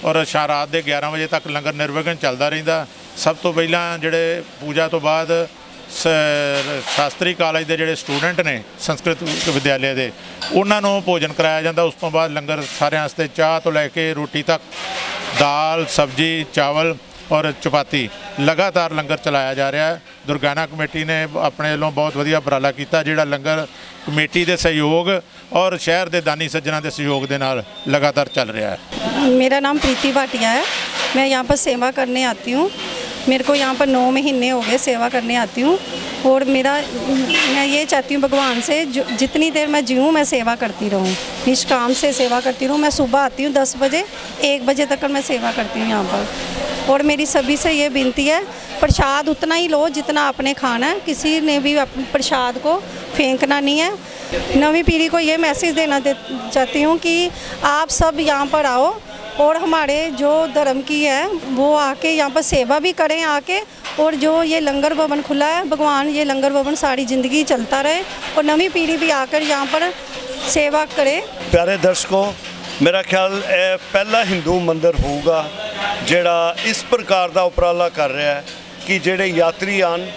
ਔਰ ਰਾਤ ਦੇ 11 ਵਜੇ ਤੱਕ ਲੰਗਰ ਨਿਰਵਿਘਨ ਚੱਲਦਾ ਰਹਿੰਦਾ। ਸਭ ਤੋਂ ਪਹਿਲਾਂ ਜਿਹੜੇ ਪੂਜਾ ਤੋਂ ਬਾਅਦ ਸ਼ਾਸਤਰੀ ਕਾਲਜ ਦੇ ਜਿਹੜੇ ਸਟੂਡੈਂਟ ਨੇ ਸੰਸਕ੍ਰਿਤ ਵਿਦਿਆਲਿਆ ਦੇ ਉਹਨਾਂ ਨੂੰ ਭੋਜਨ ਕਰਾਇਆ ਜਾਂਦਾ। ਉਸ ਤੋਂ ਬਾਅਦ ਲੰਗਰ ਸਾਰਿਆਂ ਵਾਸਤੇ ਚਾਹ ਤੋਂ ਲੈ ਕੇ ਰੋਟੀ ਤੱਕ, ਦਾਲ, ਸਬਜ਼ੀ, ਚਾਵਲ ਔਰ ਚਪਾਤੀ ਲਗਾਤਾਰ ਲੰਗਰ ਚਲਾਇਆ ਜਾ ਰਿਹਾ ਹੈ। ਦੁਰਗਿਆਨਾ ਕਮੇਟੀ ਨੇ ਆਪਣੇ ਵੱਲੋਂ ਬਹੁਤ ਵਧੀਆ ਉਪਰਾਲਾ ਕੀਤਾ ਜਿਹੜਾ ਲੰਗਰ ਕਮੇਟੀ ਦੇ ਸਹਿਯੋਗ और शहर के दानी सज्जना के सहयोग के नाल लगातार चल रहा है। मेरा नाम प्रीति भाटिया है। मैं यहाँ पर सेवा करने आती हूँ। मेरे को यहाँ पर 9 महीने हो गए सेवा करने आती हूँ और मैं ये चाहती हूँ भगवान से जितनी देर मैं जीऊँ मैं सेवा करती रहूँ, निष्काम से सेवा करती रहूँ। मैं सुबह आती हूँ 10 बजे, 1 बजे तक मैं सेवा करती हूँ यहाँ पर। और मेरी सभी से ये विनती है प्रसाद उतना ही लो जितना आपने खाना है, किसी ने भी अपने प्रसाद को फेंकना नहीं है। नवी पीढ़ी को ये मैसेज देना चाहती हूँ कि आप सब यहाँ पर आओ और हमारे जो धर्म की है वो आके यहाँ पर सेवा भी करें आके, और जो ये लंगर भवन खुला है भगवान ये लंगर भवन सारी ज़िंदगी चलता रहे और नवी पीढ़ी भी आकर यहाँ पर सेवा करे। प्यारे दर्शकों, मेरा ख्याल पहला हिंदू मंदिर होगा जिहड़ा इस प्रकार का उपराला कर रहा है कि जेड़े यात्री आन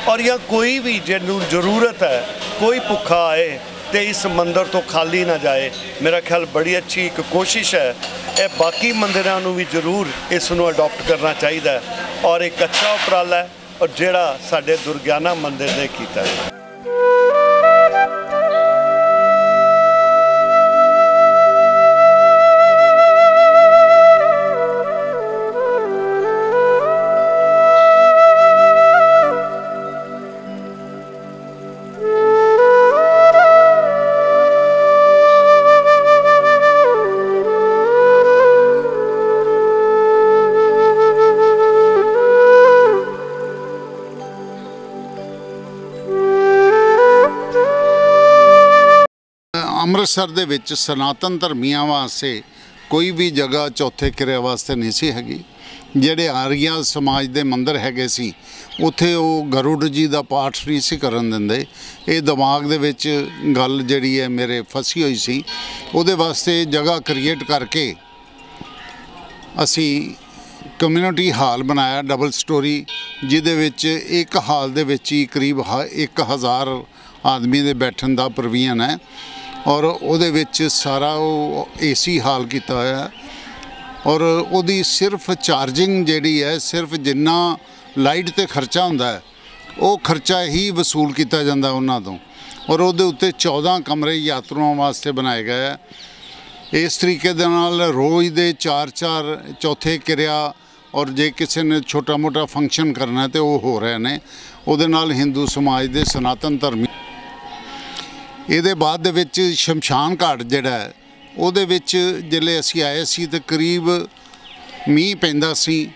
और या कोई भी जिन्हों जरूरत है कोई भुखा आए तो इस मंदिर तो खाली ना जाए। मेरा ख्याल बड़ी अच्छी एक कोशिश है। ये बाकी मंदिरों भी जरूर इसनों अडॉप्ट करना चाहिए और एक अच्छा उपराला है ਔਰ ਜਿਹੜਾ ਸਾਡੇ ਦੁਰਗਿਆਨਾ ਮੰਦਿਰ ਨੇ ਕੀਤਾ ਹੈ। ਅੰਮ੍ਰਿਤਸਰ ਦੇ ਵਿੱਚ ਸਨਾਤਨ ਧਰਮੀਆਂ ਵਾਸਤੇ ਕੋਈ ਵੀ ਜਗ੍ਹਾ ਚੌਥੇ ਕਿਰਿਆ ਵਾਸਤੇ ਨਹੀਂ ਸੀ ਹੈਗੀ। ਜਿਹੜੇ ਆਰੀਆ ਸਮਾਜ ਦੇ ਮੰਦਰ ਹੈਗੇ ਸੀ ਉੱਥੇ ਉਹ ਗਰੁੜ ਜੀ ਦਾ ਪਾਠ ਨਹੀਂ ਸੀ ਕਰਨ ਦਿੰਦੇ। ਇਹ ਦਿਮਾਗ ਦੇ ਵਿੱਚ ਗੱਲ ਜਿਹੜੀ ਹੈ ਮੇਰੇ ਫਸੀ ਹੋਈ ਸੀ। ਉਹਦੇ ਵਾਸਤੇ ਜਗ੍ਹਾ ਕ੍ਰੀਏਟ ਕਰਕੇ ਅਸੀਂ ਕਮਿਊਨਿਟੀ ਹਾਲ ਬਣਾਇਆ ਡਬਲ ਸਟੋਰੀ, ਜਿਹਦੇ ਵਿੱਚ ਇੱਕ ਹਾਲ ਦੇ ਵਿੱਚ ਹੀ ਕਰੀਬ 1000 ਆਦਮੀ ਦੇ ਬੈਠਣ ਦਾ ਪ੍ਰੋਵੀਜ਼ਨ ਹੈ ਔਰ ਉਹਦੇ ਵਿੱਚ ਸਾਰਾ ਉਹ ਏਸੀ ਹਾਲ ਕੀਤਾ ਹੋਇਆ ਔਰ ਉਹਦੀ ਸਿਰਫ ਚਾਰਜਿੰਗ ਜਿਹੜੀ ਹੈ ਸਿਰਫ ਜਿੰਨਾ ਲਾਈਟ ਤੇ ਖਰਚਾ ਹੁੰਦਾ ਹੈ ਉਹ ਖਰਚਾ ਹੀ ਵਸੂਲ ਕੀਤਾ ਜਾਂਦਾ ਉਹਨਾਂ ਤੋਂ ਔਰ ਉਹਦੇ ਉੱਤੇ 14 ਕਮਰੇ ਯਾਤਰੂਆਂ ਵਾਸਤੇ ਬਣਾਏ ਗਏ ਹੈ। ਇਸ ਤਰੀਕੇ ਦੇ ਨਾਲ ਰੋਜ਼ ਦੇ 4 ਚੌਥੇ ਕਿਰਿਆ ਔਰ ਜੇ ਕਿਸੇ ਨੇ ਛੋਟਾ ਮੋਟਾ ਫੰਕਸ਼ਨ ਕਰਨਾ ਤੇ ਉਹ ਹੋ ਰਹੇ ਨੇ। ਉਹਦੇ ਨਾਲ ਹਿੰਦੂ ਸਮਾਜ ਦੇ ਸਨਾਤਨ ਧਰਮੀ ਇਹਦੇ ਬਾਅਦ ਦੇ ਵਿੱਚ ਸ਼ਮਸ਼ਾਨ ਘਾਟ ਜਿਹੜਾ ਹੈ ਉਹਦੇ ਵਿੱਚ ਜਿਹੜੇ ਅਸੀਂ ਆਏ ਸੀ ਤੇ ਕਰੀਬ ਮੀਂਹ ਪੈਂਦਾ ਸੀ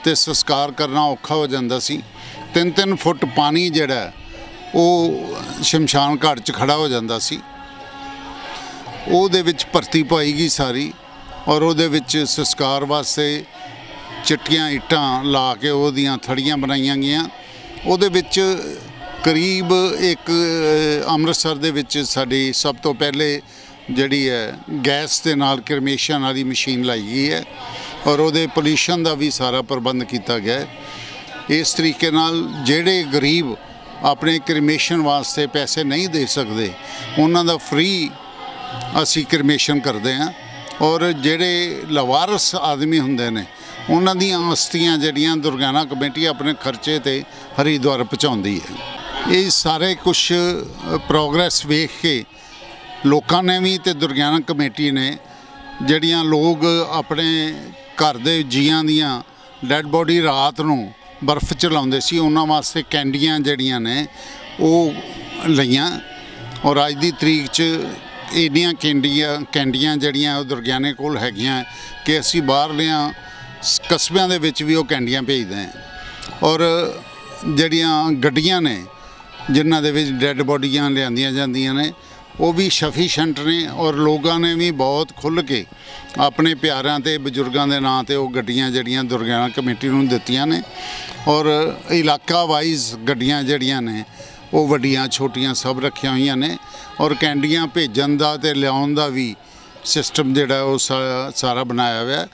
ਤੇ ਸੰਸਕਾਰ ਕਰਨਾ ਔਖਾ ਹੋ ਜਾਂਦਾ ਸੀ। 3-3 ਫੁੱਟ ਪਾਣੀ ਜਿਹੜਾ ਉਹ ਸ਼ਮਸ਼ਾਨ ਘਾਟ 'ਚ ਖੜਾ ਹੋ ਜਾਂਦਾ ਸੀ। ਉਹਦੇ ਵਿੱਚ ਭਰਤੀ ਪਾਈ ਗਈ ਸਾਰੀ ਔਰ ਉਹਦੇ ਵਿੱਚ ਸੰਸਕਾਰ ਵਾਸਤੇ ਚਿੱਟੀਆਂ ਇੱਟਾਂ ਲਾ ਕੇ ਉਹਦੀਆਂ ਥੜੀਆਂ ਬਣਾਈਆਂ ਗਈਆਂ। ਉਹਦੇ ਵਿੱਚ ਕਰੀਬ ਇੱਕ ਅੰਮ੍ਰਿਤਸਰ ਦੇ ਵਿੱਚ ਸਾਡੀ ਸਭ ਤੋਂ ਪਹਿਲੇ ਜਿਹੜੀ ਹੈ ਗੈਸ ਦੇ ਨਾਲ ਕ੍ਰਮੇਸ਼ਨ ਵਾਲੀ ਮਸ਼ੀਨ ਲਾਈ ਗਈ ਹੈ ਔਰ ਉਹਦੇ ਪੋਲਿਊਸ਼ਨ ਦਾ ਵੀ ਸਾਰਾ ਪ੍ਰਬੰਧ ਕੀਤਾ ਗਿਆ ਹੈ। ਇਸ ਤਰੀਕੇ ਨਾਲ ਜਿਹੜੇ ਗਰੀਬ ਆਪਣੇ ਕ੍ਰਮੇਸ਼ਨ ਵਾਸਤੇ ਪੈਸੇ ਨਹੀਂ ਦੇ ਸਕਦੇ ਉਹਨਾਂ ਦਾ ਫ੍ਰੀ ਅਸੀਂ ਕ੍ਰਮੇਸ਼ਨ ਕਰਦੇ ਹਾਂ ਔਰ ਜਿਹੜੇ ਲਵਾਰਸ ਆਦਮੀ ਹੁੰਦੇ ਨੇ ਉਹਨਾਂ ਦੀਆਂ ਅਸਥੀਆਂ ਜਿਹੜੀਆਂ ਦੁਰਗਿਆਨਾ ਕਮੇਟੀ ਆਪਣੇ ਖਰਚੇ ਤੇ ਹਰਿਦੁਆਰ ਪਹੁੰਚਾਉਂਦੀ ਹੈ। ਇਹ ਸਾਰੇ ਕੁਝ ਪ੍ਰੋਗਰੈਸ ਵੇਖ ਕੇ ਲੋਕਾਂ ਨੇ ਵੀ ਤੇ ਦੁਰਗਿਆਨਾ ਕਮੇਟੀ ਨੇ ਜਿਹੜੀਆਂ ਲੋਕ ਆਪਣੇ ਘਰ ਦੇ ਜੀਆਂ ਦੀਆਂ ਡੈੱਡ ਬੋਡੀ ਰਾਤ ਨੂੰ ਬਰਫ਼ 'ਚ ਲਾਉਂਦੇ ਸੀ ਉਹਨਾਂ ਵਾਸਤੇ ਕੈਂਡੀਆਂ ਜਿਹੜੀਆਂ ਨੇ ਉਹ ਲਈਆਂ ਔਰ ਅੱਜ ਦੀ ਤਰੀਕ 'ਚ ਇੰਨੀਆਂ ਕੈਂਡੀਆਂ ਜਿਹੜੀਆਂ ਉਹ ਦੁਰਗਿਆਨੇ ਕੋਲ ਹੈਗੀਆਂ ਕਿ ਅਸੀਂ ਬਾਹਰਲਿਆਂ ਕਸਬਿਆਂ ਦੇ ਵਿੱਚ ਵੀ ਉਹ ਕੈਂਡੀਆਂ ਭੇਜਦੇ ਹਾਂ। ਔਰ ਜਿਹੜੀਆਂ ਗੱਡੀਆਂ ਨੇ ਜਿਨ੍ਹਾਂ ਦੇ ਵਿੱਚ ਡੈੱਡ ਬੋਡੀਆਂ ਲਿਆਂਦੀਆਂ ਜਾਂਦੀਆਂ ਨੇ ਉਹ ਵੀ ਸਫੀਸ਼ੈਂਟ ਨੇ ਔਰ ਲੋਕਾਂ ਨੇ ਵੀ ਬਹੁਤ ਖੁੱਲ੍ਹ ਕੇ ਆਪਣੇ ਪਿਆਰਿਆਂ ਤੇ ਬਜ਼ੁਰਗਾਂ ਦੇ ਨਾਂ 'ਤੇ ਉਹ ਗੱਡੀਆਂ ਜਿਹੜੀਆਂ ਦੁਰਗਿਆਨਾ ਕਮੇਟੀ ਨੂੰ ਦਿੱਤੀਆਂ ਨੇ ਔਰ ਇਲਾਕਾ ਵਾਈਜ਼ ਗੱਡੀਆਂ ਜਿਹੜੀਆਂ ਨੇ ਉਹ ਵੱਡੀਆਂ ਛੋਟੀਆਂ ਸਭ ਰੱਖੀਆਂ ਹੋਈਆਂ ਨੇ ਔਰ ਕੈਂਡੀਆਂ ਭੇਜਣ ਦਾ ਤੇ ਲਿਆਉਣ ਦਾ ਵੀ ਸਿਸਟਮ ਜਿਹੜਾ ਉਹ ਸਾਰਾ ਬਣਾਇਆ ਹੋਇਆ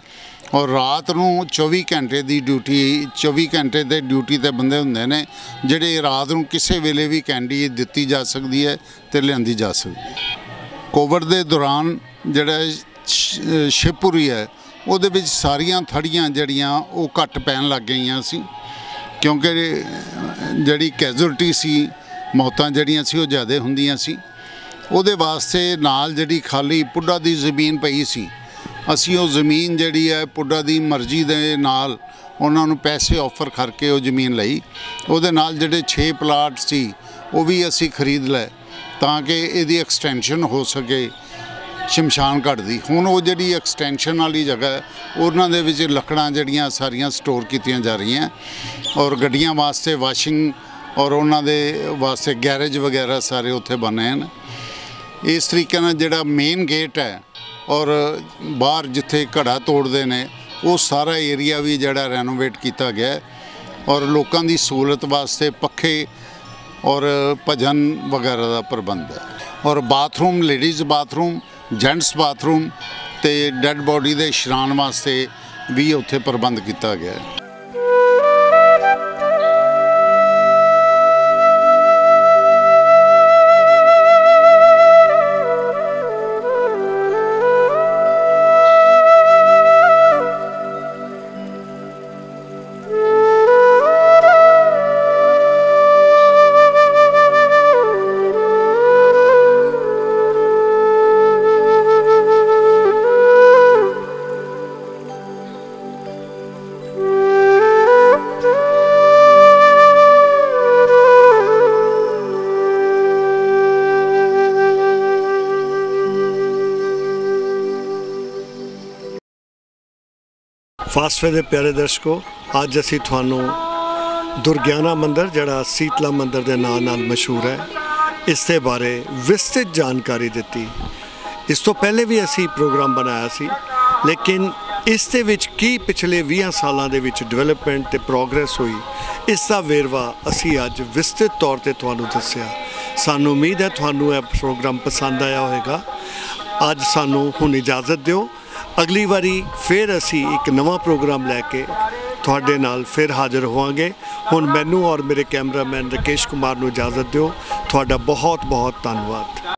ਔਰ ਰਾਤ ਨੂੰ 24 ਘੰਟੇ ਦੀ ਡਿਊਟੀ 24 ਘੰਟੇ ਦੇ ਡਿਊਟੀ 'ਤੇ ਬੰਦੇ ਹੁੰਦੇ ਨੇ ਜਿਹੜੇ ਰਾਤ ਨੂੰ ਕਿਸੇ ਵੇਲੇ ਵੀ ਕੈਂਡੀ ਦਿੱਤੀ ਜਾ ਸਕਦੀ ਹੈ ਤੇ ਲਿਆਂਦੀ ਜਾ ਸਕਦੀ ਹੈ। ਕੋਵਿਡ ਦੇ ਦੌਰਾਨ ਜਿਹੜਾ ਸ਼ਿਵਪੁਰੀ ਹੈ ਉਹਦੇ ਵਿੱਚ ਸਾਰੀਆਂ ਥੜੀਆਂ ਜਿਹੜੀਆਂ ਉਹ ਘੱਟ ਪੈਣ ਲੱਗ ਗਈਆਂ ਸੀ ਕਿਉਂਕਿ ਜਿਹੜੀ ਕੈਜੁਅਲਟੀ ਸੀ ਮੌਤਾਂ ਜਿਹੜੀਆਂ ਸੀ ਉਹ ਜ਼ਿਆਦਾ ਹੁੰਦੀਆਂ ਸੀ। ਉਹਦੇ ਵਾਸਤੇ ਨਾਲ ਜਿਹੜੀ ਖਾਲੀ ਪੁੱਡਾ ਦੀ ਜ਼ਮੀਨ ਪਈ ਸੀ ਅਸੀਂ ਉਹ ਜ਼ਮੀਨ ਜਿਹੜੀ ਹੈ ਪੁੱਡਾ ਦੀ ਮਰਜ਼ੀ ਦੇ ਨਾਲ ਉਹਨਾਂ ਨੂੰ ਪੈਸੇ ਆਫਰ ਕਰਕੇ ਉਹ ਜ਼ਮੀਨ ਲਈ। ਉਹਦੇ ਨਾਲ ਜਿਹੜੇ 6 ਪਲਾਟ ਸੀ ਉਹ ਵੀ ਅਸੀਂ ਖਰੀਦ ਲਏ ਤਾਂ ਕਿ ਇਹਦੀ ਐਕਸਟੈਂਸ਼ਨ ਹੋ ਸਕੇ ਸ਼ਮਸ਼ਾਨ ਘਾਟ ਦੀ। ਹੁਣ ਉਹ ਜਿਹੜੀ ਐਕਸਟੈਂਸ਼ਨ ਵਾਲੀ ਜਗ੍ਹਾ ਉਹਨਾਂ ਦੇ ਵਿੱਚ ਲੱਕੜਾਂ ਜਿਹੜੀਆਂ ਸਾਰੀਆਂ ਸਟੋਰ ਕੀਤੀਆਂ ਜਾ ਰਹੀਆਂ ਔਰ ਗੱਡੀਆਂ ਵਾਸਤੇ ਵਾਸ਼ਿੰਗ ਔਰ ਉਹਨਾਂ ਦੇ ਵਾਸਤੇ ਗੈਰੇਜ ਵਗੈਰਾ ਸਾਰੇ ਉੱਥੇ ਬਣੇ ਹਨ। ਇਸ ਤਰੀਕੇ ਨਾਲ ਜਿਹੜਾ ਮੇਨ ਗੇਟ ਹੈ ਔਰ ਬਾਹਰ ਜਿੱਥੇ ਘੜਾ ਤੋੜਦੇ ਨੇ ਉਹ ਸਾਰਾ ਏਰੀਆ ਵੀ ਜਿਹੜਾ ਰੈਨੋਵੇਟ ਕੀਤਾ ਗਿਆ ਔਰ ਲੋਕਾਂ ਦੀ ਸਹੂਲਤ ਵਾਸਤੇ ਪੱਖੇ ਔਰ ਭਜਨ ਵਗੈਰਾ ਦਾ ਪ੍ਰਬੰਧ ਹੈ ਔਰ bathroom ladies bathroom gents bathroom ਤੇ ਡੈੱਡ ਬੋਡੀ ਦੇ ਇਸ਼ਨਾਨ ਵਾਸਤੇ ਵੀ ਉੱਥੇ ਪ੍ਰਬੰਧ ਕੀਤਾ ਗਿਆ ਹੈ। ਫਾਸਟਵੇ ਦੇ ਪਿਆਰੇ ਦਰਸ਼ਕੋ, ਅੱਜ ਅਸੀਂ ਤੁਹਾਨੂੰ ਦੁਰਗਿਆਨਾ ਮੰਦਿਰ ਜਿਹੜਾ ਸੀਤਲਾ ਮੰਦਿਰ ਦੇ ਨਾਂ ਨਾਲ ਮਸ਼ਹੂਰ ਹੈ, ਇਸ ਦੇ ਬਾਰੇ ਵਿਸਤ੍ਰਿਤ ਜਾਣਕਾਰੀ ਦਿੱਤੀ। ਇਸ ਤੋਂ ਪਹਿਲੇ ਵੀ ਅਸੀਂ ਪ੍ਰੋਗਰਾਮ ਬਣਾਇਆ ਸੀ, ਲੇਕਿਨ ਇਸ ਦੇ ਵਿੱਚ ਕੀ ਪਿਛਲੇ 20 ਸਾਲਾਂ ਦੇ ਵਿੱਚ ਡਿਵੈਲਪਮੈਂਟ ਤੇ ਪ੍ਰੋਗਰੈਸ ਹੋਈ, ਇਸ ਦਾ ਵੇਰਵਾ ਅਸੀਂ ਅੱਜ ਵਿਸਤ੍ਰਿਤ ਤੌਰ ਤੇ ਤੁਹਾਨੂੰ ਦੱਸਿਆ। ਸਾਨੂੰ ਉਮੀਦ ਹੈ ਤੁਹਾਨੂੰ ਇਹ ਪ੍ਰੋਗਰਾਮ ਪਸੰਦ ਆਇਆ ਹੋਵੇਗਾ। ਅੱਜ ਸਾਨੂੰ ਹੁਣ ਇਜਾਜ਼ਤ ਦਿਓ, ਅਗਲੀ ਵਾਰੀ ਫਿਰ ਅਸੀਂ ਇੱਕ ਨਵਾਂ ਪ੍ਰੋਗਰਾਮ ਲੈ ਕੇ ਤੁਹਾਡੇ ਨਾਲ ਫਿਰ ਹਾਜ਼ਰ ਹੋਵਾਂਗੇ। ਹੁਣ ਮੈਨੂੰ ਔਰ ਮੇਰੇ ਕੈਮਰਾਮੈਨ ਰਕੇਸ਼ ਕੁਮਾਰ ਨੂੰ ਇਜਾਜ਼ਤ ਦਿਓ। ਤੁਹਾਡਾ ਬਹੁਤ ਬਹੁਤ ਧੰਨਵਾਦ।